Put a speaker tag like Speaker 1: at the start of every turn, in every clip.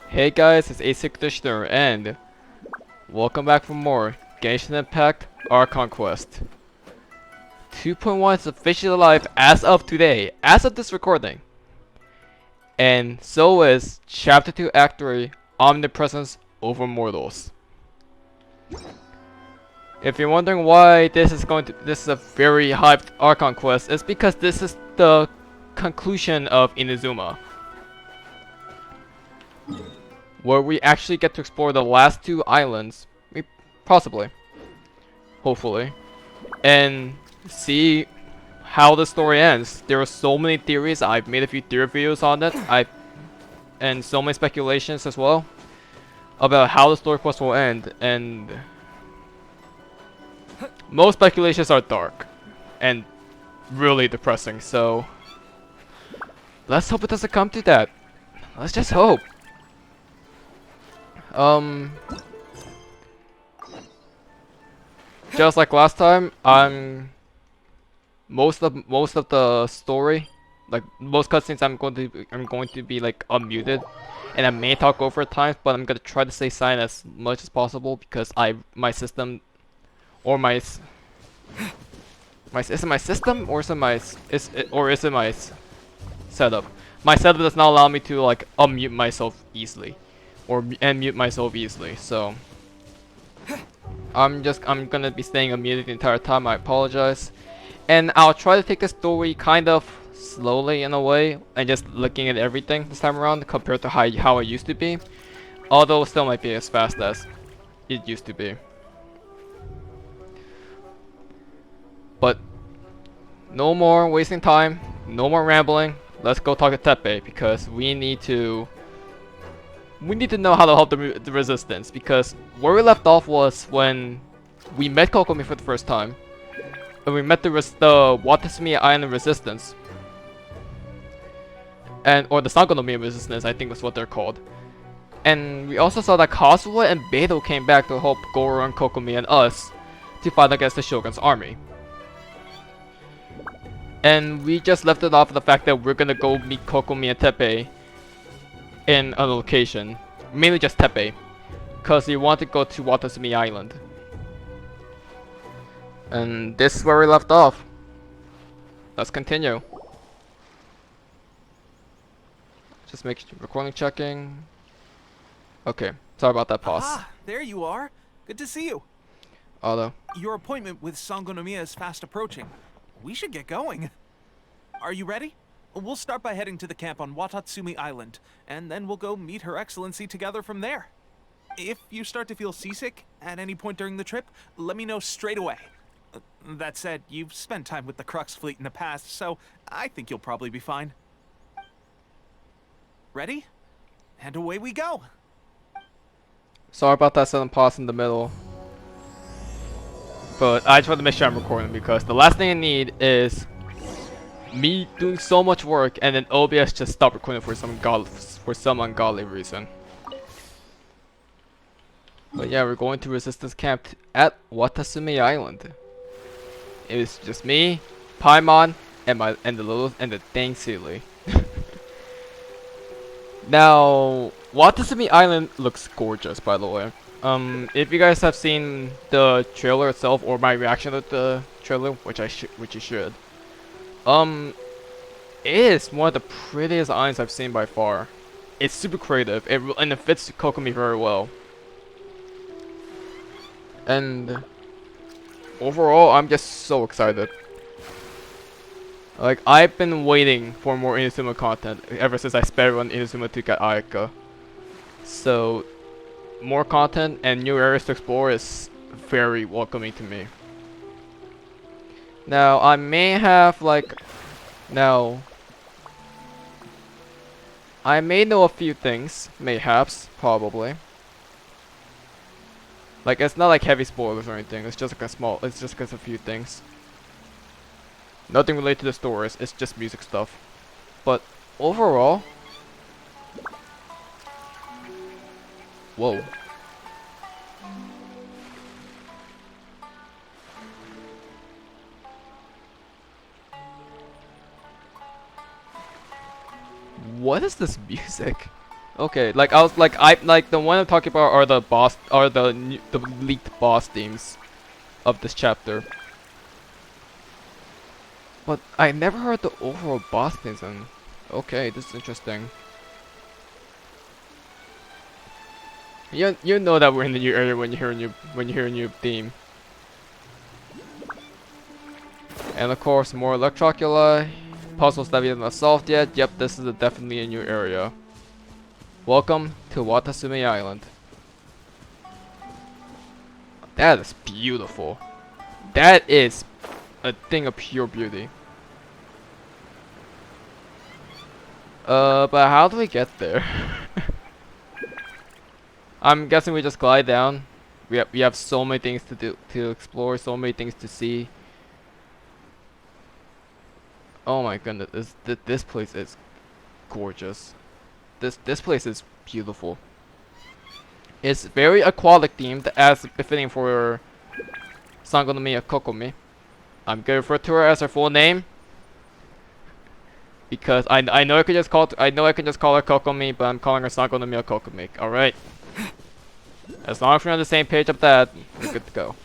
Speaker 1: Hey guys, it's ACairconditioner and welcome back for more Genshin Impact Archon Quest. 2.1 is officially live as of today, as of this recording. And so is Chapter 2 Act 3 Omnipresence over Mortals. If you're wondering why this is a very hyped Archon quest, it's because this is the conclusion of Inazuma, where we actually get to explore the last two islands, possibly, hopefully, and see how the story ends. There are so many theories. I've made a few theory videos on it. And so many speculations as well about how the story quest will end, and most speculations are dark and really depressing. So let's hope it doesn't come to that. Let's just hope. Just like last time, most of the story, like most cutscenes, I'm going to be like unmuted, and I may talk over at times, but I'm gonna try to stay silent as much as possible because my system, or is it my system or is it my setup? My setup does not allow me to like unmute myself easily, and mute myself easily. So I'm gonna be staying unmuted the entire time. I apologize. And I'll try to take the story kind of slowly in a way, and just looking at everything this time around compared to how it used to be. Although it still might be as fast as it used to be. But no more wasting time, no more rambling. Let's go talk to Tepe because we need to know how to help the resistance, because where we left off was when we met Kokomi for the first time. And we met the Watasumi Island Resistance. Or the Sangonomiya Resistance, I think was what they're called. And we also saw that Kazuha and Beidou came back to help Goro and Kokomi and us to fight against the Shogun's army. And we just left it off of the fact that we're gonna go meet Kokomi and Tepe in a location. Mainly just Tepe, because we want to go to Watasumi Island. And this is where we left off. Let's continue. Just make recording checking. Okay, sorry about that pause.
Speaker 2: Ah, there you are. Good to see you.
Speaker 1: Although
Speaker 2: Your appointment with Sangonomiya is fast approaching. We should get going. Are you ready? We'll start by heading to the camp on Watatsumi Island, and then we'll go meet Her Excellency together from there. If you start to feel seasick at any point during the trip, let me know straight away. That said, you've spent time with the Crux fleet in the past, so I think you'll probably be fine. Ready? And away we go!
Speaker 1: sorry about that sudden pause in the middle. But I just want to make sure I'm recording, because the last thing I need is me doing so much work and then OBS just stop recording for some ungodly reason. But yeah, we're going to Resistance Camp at Watasumi Island. It was just me, Paimon, and the dang Sealy. Now, Watasumi Island looks gorgeous, by the way. If you guys have seen the trailer itself or my reaction to the trailer, which you should, it is one of the prettiest islands I've seen by far. It's super creative, and it fits Kokomi very well. And overall, I'm just so excited. Like, I've been waiting for more Inazuma content ever since I speedrun Inazuma to get Ayaka. So, more content and new areas to explore is very welcoming to me. Now, I may have I may know a few things, mayhaps, probably. Like, it's not like heavy spoilers or anything, it's just like a few things. Nothing related to the stories, it's just music stuff. But overall, whoa. What is this music? Okay, like I was like the one I'm talking about are the boss are the leaked boss themes of this chapter. But I never heard the overall boss themes and okay, this is interesting. You know that we're in the new area when you hear a new theme. And of course more Electroculi. Puzzles that we have not solved yet. Yep, this is definitely a new area. Welcome to Watasumi Island. That is beautiful. That is a thing of pure beauty. But how do we get there? I'm guessing we just glide down. We have so many things to explore, so many things to see. Oh my goodness, this place is gorgeous. This place is beautiful. It's very aquatic themed, as befitting for Sangonomiya Kokomi. I'm gonna refer to her as her full name because I know I could just call her Kokomi, but I'm calling her Sangonomiya Kokomi. All right. As long as we're on the same page of that, we're good to go.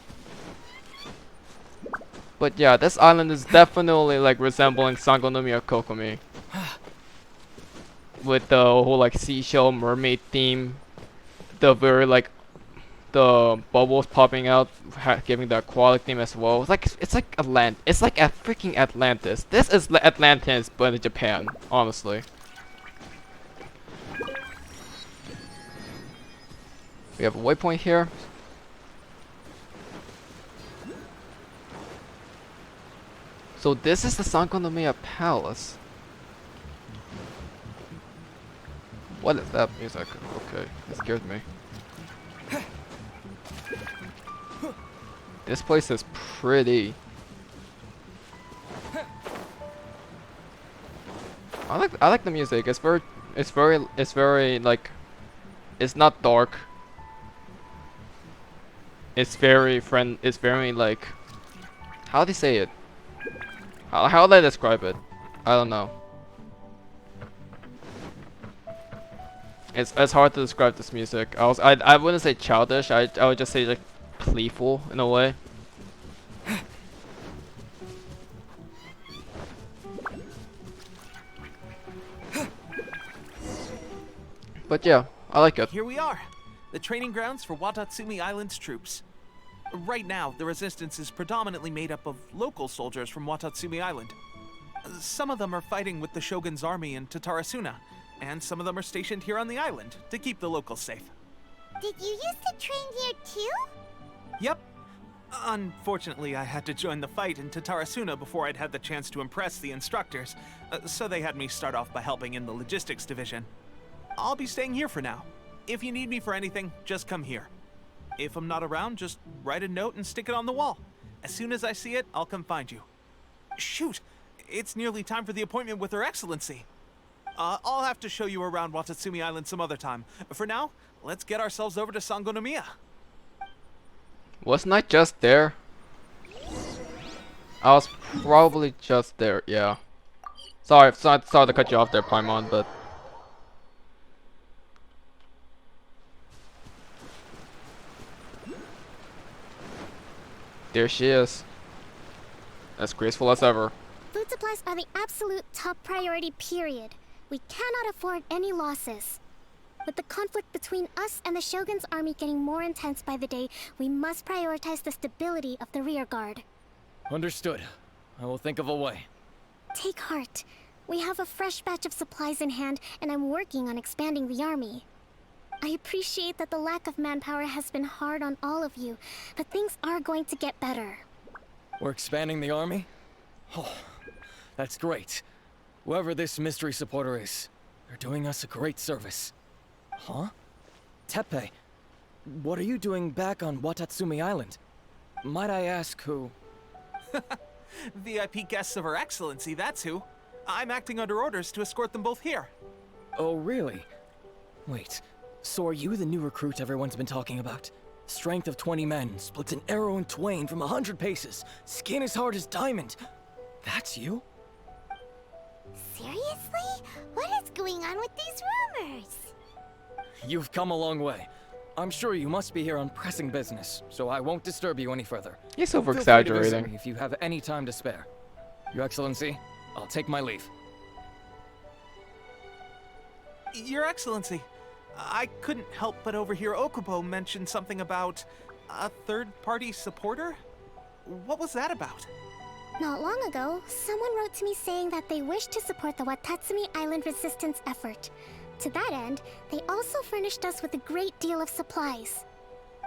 Speaker 1: But yeah, this island is definitely like resembling Sangonomiya Kokomi. With the whole like seashell mermaid theme. The very like the bubbles popping out, giving the aquatic theme as well. It's like a freaking Atlantis. This is Atlantis, but in Japan, honestly. We have a waypoint here. So this is the Sangonomiya Palace. What is that music? Okay, it scared me. This place is pretty. I like the music. It's very like it's not dark. It's very like how do you say it? How do I describe it? I don't know. It's hard to describe this music. I wouldn't say childish. I would just say like playful in a way. But yeah, I like it.
Speaker 2: Here we are, the training grounds for Watatsumi Island's troops. Right now, the resistance is predominantly made up of local soldiers from Watatsumi Island. Some of them are fighting with the Shogun's army in Tatarasuna, and some of them are stationed here on the island to keep the locals safe.
Speaker 3: Did you used to train here too?
Speaker 2: Yep. Unfortunately, I had to join the fight in Tatarasuna before I'd had the chance to impress the instructors, so they had me start off by helping in the logistics division. I'll be staying here for now. If you need me for anything, just come here. If I'm not around, just write a note and stick it on the wall. As soon as I see it, I'll come find you. Shoot! It's nearly time for the appointment with Her Excellency. I'll have to show you around Watatsumi Island some other time. For now, let's get ourselves over to Sangonomiya.
Speaker 1: Wasn't I just there? I was probably just there, yeah. Sorry to cut you off there, Paimon, but... There she is. As graceful as ever.
Speaker 3: Food supplies are the absolute top priority, period. We cannot afford any losses. With the conflict between us and the Shogun's army getting more intense by the day, we must prioritize the stability of the rear guard.
Speaker 4: Understood. I will think of a way.
Speaker 3: Take heart. We have a fresh batch of supplies in hand, and I'm working on expanding the army. I appreciate that the lack of manpower has been hard on all of you, but things are going to get better.
Speaker 4: We're expanding the army? Oh, that's great. Whoever this mystery supporter is, they're doing us a great service. Huh? Teppei, what are you doing back on Watatsumi Island? Might I ask who?
Speaker 2: VIP guests of Her Excellency, that's who. I'm acting under orders to escort them both here.
Speaker 4: Oh, really? Wait, so are you the new recruit everyone's been talking about? Strength of 20 men, splits an arrow in twain from 100 paces, skin as hard as diamond. That's you?
Speaker 3: Seriously? What is going on with these rumors?
Speaker 4: You've come a long way. I'm sure you must be here on pressing business, so I won't disturb you any further.
Speaker 1: He's
Speaker 4: Feel free to visit
Speaker 1: over-exaggerating.
Speaker 4: me if you have any time to spare. Your Excellency, I'll take my leave.
Speaker 2: Your Excellency, I couldn't help but overhear Okubo mention something about a third-party supporter? What was that about?
Speaker 3: Not long ago, someone wrote to me saying that they wish to support the Watatsumi Island resistance effort. To that end, they also furnished us with a great deal of supplies.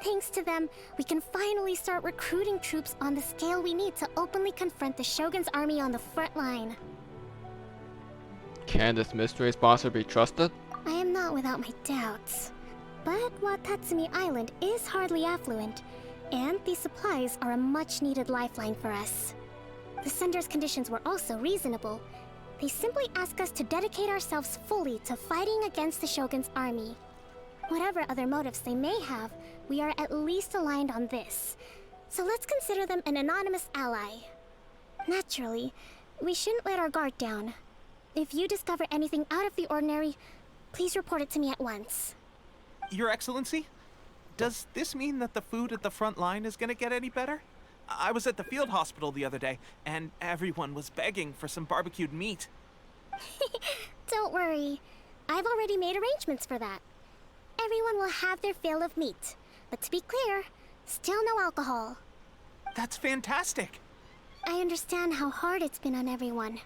Speaker 3: Thanks to them, we can finally start recruiting troops on the scale we need to openly confront the Shogun's army on the front line.
Speaker 1: Can this mystery sponsor be trusted?
Speaker 3: I am not without my doubts. But Watatsumi Island is hardly affluent, and these supplies are a much-needed lifeline for us. The sender's conditions were also reasonable. They simply ask us to dedicate ourselves fully to fighting against the Shogun's army. Whatever other motives they may have, we are at least aligned on this. So let's consider them an anonymous ally. Naturally, we shouldn't let our guard down. If you discover anything out of the ordinary, please report it to me at once.
Speaker 2: Your Excellency, does this mean that the food at the front line is gonna get any better? I was at the field hospital the other day, and everyone was begging for some barbecued meat.
Speaker 3: Don't worry. I've already made arrangements for that. Everyone will have their fill of meat. But to be clear, still no alcohol.
Speaker 2: That's fantastic.
Speaker 3: I understand how hard it's been on everyone.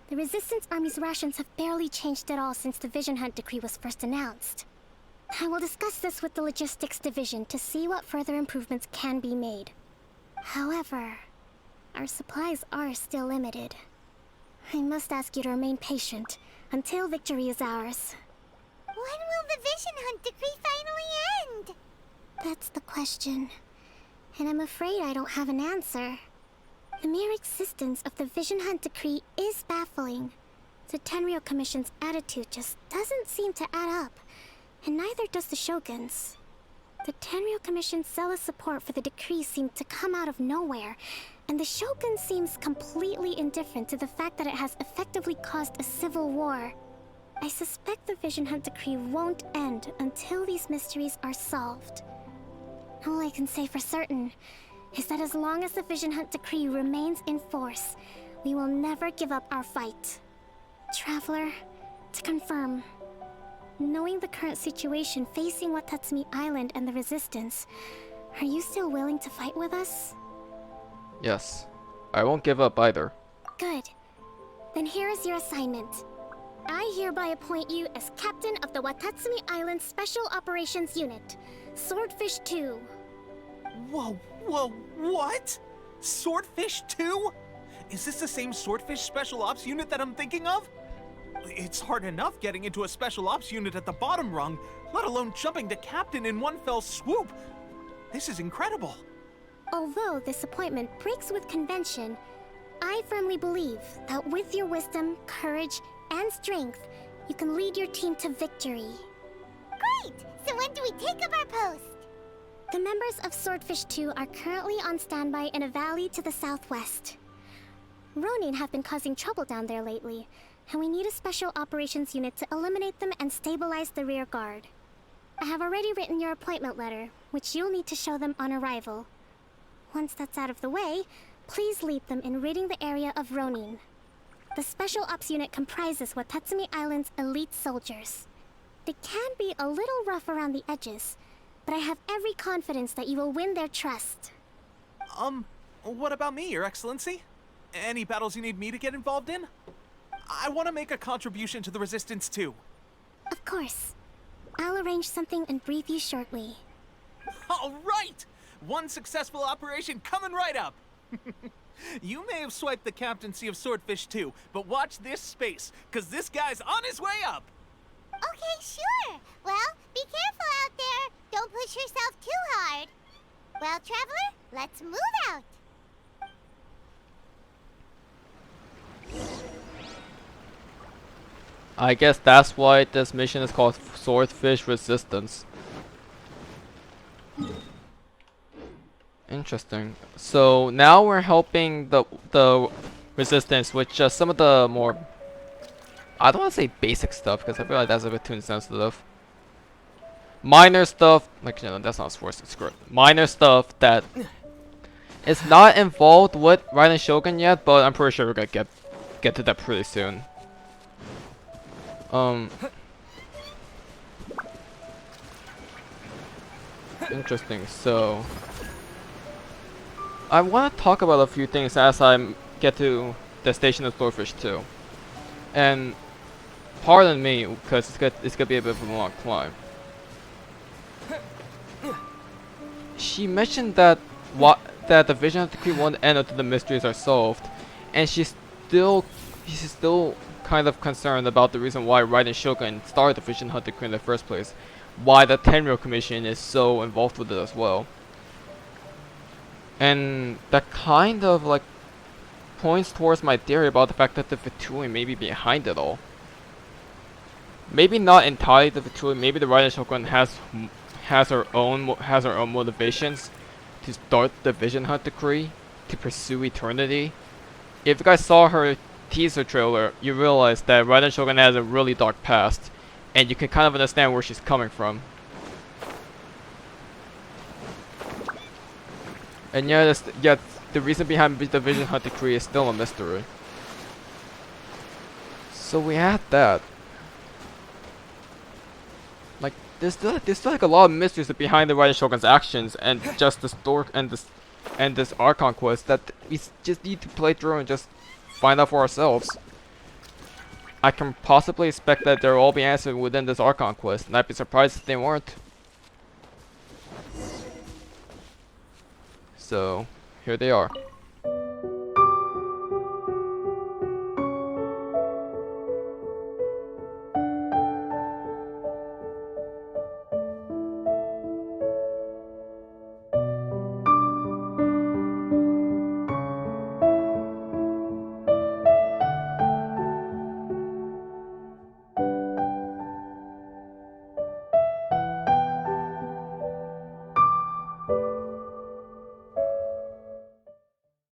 Speaker 3: The Resistance Army's rations have barely changed at all since the Vision Hunt decree was first announced. I will discuss this with the Logistics Division to see what further improvements can be made. However, our supplies are still limited. I must ask you to remain patient until victory is ours.
Speaker 5: When will the Vision Hunt decree finally end?
Speaker 3: That's the question. And I'm afraid I don't have an answer. The mere existence of the Vision Hunt decree is baffling. The Tenryou Commission's attitude just doesn't seem to add up, and neither does the Shogun's. The Tenryou Commission's zealous support for the decree seemed to come out of nowhere, and the Shogun seems completely indifferent to the fact that it has effectively caused a civil war. I suspect the Vision Hunt decree won't end until these mysteries are solved. All I can say for certain is that as long as the Vision Hunt decree remains in force, we will never give up our fight. Traveler, to confirm, knowing the current situation facing Watatsumi Island and the Resistance, are you still willing to fight with us?
Speaker 1: Yes. I won't give up either.
Speaker 3: Good. Then here is your assignment. I hereby appoint you as captain of the Watatsumi Island Special Operations Unit, Swordfish 2.
Speaker 2: Whoa, what? Swordfish 2? Is this the same Swordfish Special Ops unit that I'm thinking of? It's hard enough getting into a Special Ops unit at the bottom rung, let alone jumping to captain in one fell swoop. This is incredible.
Speaker 3: Although this appointment breaks with convention, I firmly believe that with your wisdom, courage, and strength, you can lead your team to victory.
Speaker 5: Great! So when do we take up our post?
Speaker 3: The members of Swordfish 2 are currently on standby in a valley to the southwest. Ronin have been causing trouble down there lately, and we need a special operations unit to eliminate them and stabilize the rear guard. I have already written your appointment letter, which you'll need to show them on arrival. Once that's out of the way, please lead them in ridding the area of Ronin. The Special Ops unit comprises Watatsumi Island's elite soldiers. They can be a little rough around the edges, but I have every confidence that you will win their trust.
Speaker 2: What about me, Your Excellency? Any battles you need me to get involved in? I want to make a contribution to the Resistance too.
Speaker 3: Of course. I'll arrange something and brief you shortly.
Speaker 2: All right! One successful operation coming right up! You may have swiped the captaincy of Swordfish 2, but watch this space, because this guy's on his way up!
Speaker 5: Okay, sure. Well, be careful out there. Don't push yourself too hard. Well, Traveler, let's move out.
Speaker 1: I guess that's why this mission is called Swordfish Resistance. Interesting. So now we're helping the Resistance with just some of the more, I don't want to say basic stuff because I feel like that's a bit too insensitive. minor stuff, like, that's not forced, it's correct. Minor stuff that is not involved with Raiden Shogun yet, but I'm pretty sure we're gonna get to that pretty soon. Interesting. So I want to talk about a few things as I get to the Station of Swordfish 2. And pardon me, because it's gonna be a bit of a long climb. She mentioned that the Vision Hunter Decree 1 and the mysteries are solved, and she's still kind of concerned about the reason why Raiden Shogun started the Vision Hunter Decree in the first place, why the Tenryou Commission is so involved with it as well. And that kind of like points towards my theory about the fact that the Vitui may be behind it all. Maybe not entirely the Vitui, maybe the Raiden Shogun has her own motivations to start the Vision Hunt Decree, to pursue eternity. If you guys saw her teaser trailer, you realize that Raiden Shogun has a really dark past, and you can kind of understand where she's coming from. And yet the reason behind the Vision Hunt Decree is still a mystery. So we had that. Like, there's still like a lot of mysteries behind the Raiden Shogun's actions, and just the story and this Archon quest that we just need to play through and just find out for ourselves. I can possibly expect that they'll all be answered within this Archon quest, and I'd be surprised if they weren't. So, here they are.